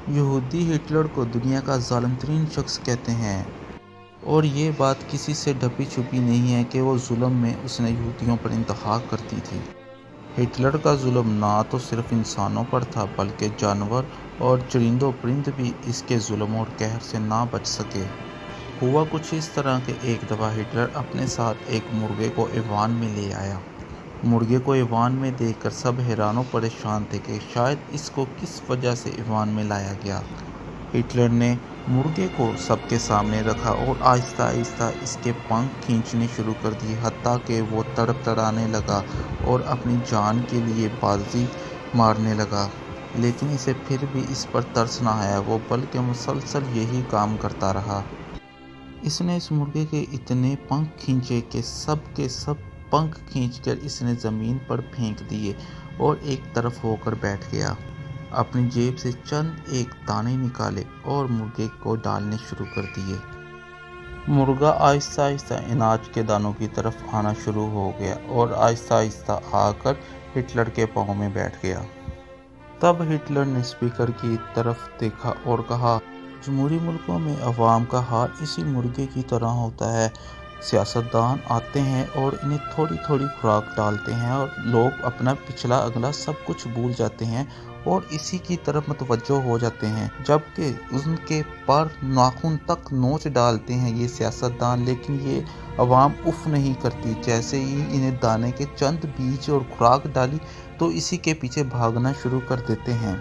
یہودی ہٹلر کو دنیا کا ظالم ترین شخص کہتے ہیں، اور یہ بات کسی سے ڈھپی چھپی نہیں ہے کہ وہ ظلم میں اس نے یہودیوں پر انتہا کر دی تھی۔ ہٹلر کا ظلم نہ تو صرف انسانوں پر تھا بلکہ جانور اور چرند و پرند بھی اس کے ظلم اور قہر سے نہ بچ سکے۔ ہوا کچھ اس طرح کہ ایک دفعہ ہٹلر اپنے ساتھ ایک مرغے کو ایوان میں لے آیا۔ مرغے کو ایوان میں دیکھ کر سب حیران و پریشان تھے کہ شاید اس کو کس وجہ سے ایوان میں لایا گیا۔ ہٹلر نے مرغے کو سب کے سامنے رکھا اور آہستہ آہستہ اس کے پنکھ کھینچنے شروع کر دیے، حتیٰ کہ وہ تڑپڑانے لگا اور اپنی جان کے لیے بازی مارنے لگا۔ لیکن اسے پھر بھی اس پر ترس نہ آیا، وہ بلکہ مسلسل یہی کام کرتا رہا۔ اس نے اس مرغے کے اتنے پنکھ کھینچے کہ سب کے سب پنکھ کھینچ کر اس نے زمین پر پھینک دیے اور ایک طرف ہو کر بیٹھ گیا۔ اپنی جیب سے چند ایک دانے نکالے اور مرغے کو ڈالنے شروع کر دیے۔ مرغا آہستہ آہستہ اناج کے دانوں کی طرف آنا شروع ہو گیا اور آہستہ آہستہ آ کر ہٹلر کے پاؤں میں بیٹھ گیا۔ تب ہٹلر نے اسپیکر کی طرف دیکھا اور کہا، جمہوری ملکوں میں عوام کا حال اسی مرغے کی طرح ہوتا ہے۔ سیاستدان آتے ہیں اور انہیں تھوڑی تھوڑی خوراک ڈالتے ہیں اور لوگ اپنا پچھلا اگلا سب کچھ بھول جاتے ہیں اور اسی کی طرف متوجہ ہو جاتے ہیں، جبکہ ان کے پر ناخن تک نوچ ڈالتے ہیں یہ سیاستدان، لیکن یہ عوام اف نہیں کرتی۔ جیسے ہی انہیں دانے کے چند بیج اور خوراک ڈالی تو اسی کے پیچھے بھاگنا شروع کر دیتے ہیں۔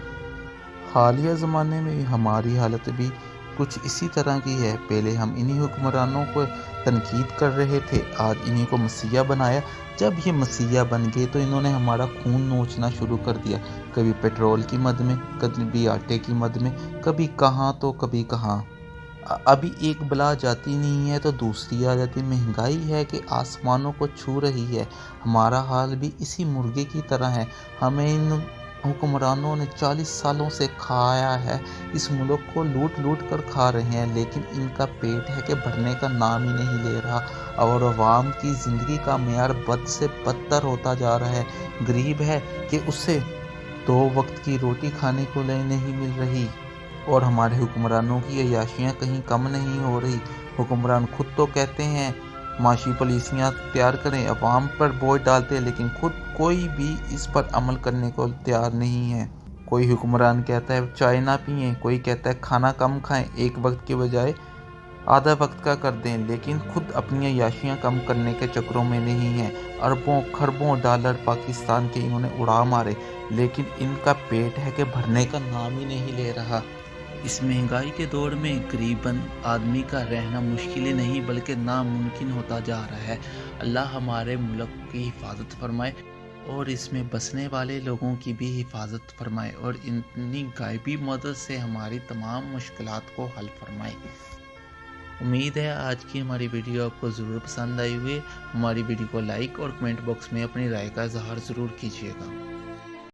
حالیہ زمانے میں ہماری حالت بھی کچھ اسی طرح کی ہے۔ پہلے ہم انہی حکمرانوں کو تنقید کر رہے تھے، آج انہی کو مسیحا بنایا۔ جب یہ مسیحا بن گئے تو انہوں نے ہمارا خون نوچنا شروع کر دیا، کبھی پیٹرول کی مد میں، کبھی آٹے کی مد میں، کبھی کہاں تو کبھی کہاں۔ ابھی ایک بلا جاتی نہیں ہے تو دوسری آ جاتی۔ مہنگائی ہے کہ آسمانوں کو چھو رہی ہے۔ ہمارا حال بھی اسی مرغے کی طرح ہے۔ ہمیں ان حکمرانوں نے 40 سالوں سے کھایا ہے، اس ملک کو لوٹ لوٹ کر کھا رہے ہیں، لیکن ان کا پیٹ ہے کہ بھرنے کا نام ہی نہیں لے رہا، اور عوام کی زندگی کا معیار بد سے بدتر ہوتا جا رہا ہے۔ غریب ہے کہ اسے 2 وقت کی روٹی کھانے کو نہیں مل رہی، اور ہمارے حکمرانوں کی عیاشیاں کہیں کم نہیں ہو رہی۔ حکمران خود تو کہتے ہیں معاشی پالیسیاں تیار کریں، عوام پر بوجھ ڈالتے ہیں، لیکن خود کوئی بھی اس پر عمل کرنے کو تیار نہیں ہے۔ کوئی حکمران کہتا ہے چائے نہ پئیں، کوئی کہتا ہے کھانا کم کھائیں، 1 وقت کے بجائے آدھا وقت کا کر دیں، لیکن خود اپنی عیاشیاں کم کرنے کے چکروں میں نہیں ہیں۔ اربوں خربوں ڈالر پاکستان کے انہوں نے اڑا مارے، لیکن ان کا پیٹ ہے کہ بھرنے کا نام ہی نہیں لے رہا۔ اس مہنگائی کے دور میں غریب آدمی کا رہنا مشکل ہی نہیں بلکہ ناممکن ہوتا جا رہا ہے۔ اللہ ہمارے ملک کی حفاظت فرمائے اور اس میں بسنے والے لوگوں کی بھی حفاظت فرمائے، اور اپنی غائبی مدد سے ہماری تمام مشکلات کو حل فرمائے۔ امید ہے آج کی ہماری ویڈیو آپ کو ضرور پسند آئی ہوئی۔ ہماری ویڈیو کو لائک اور کمنٹ باکس میں اپنی رائے کا اظہار ضرور کیجیے گا۔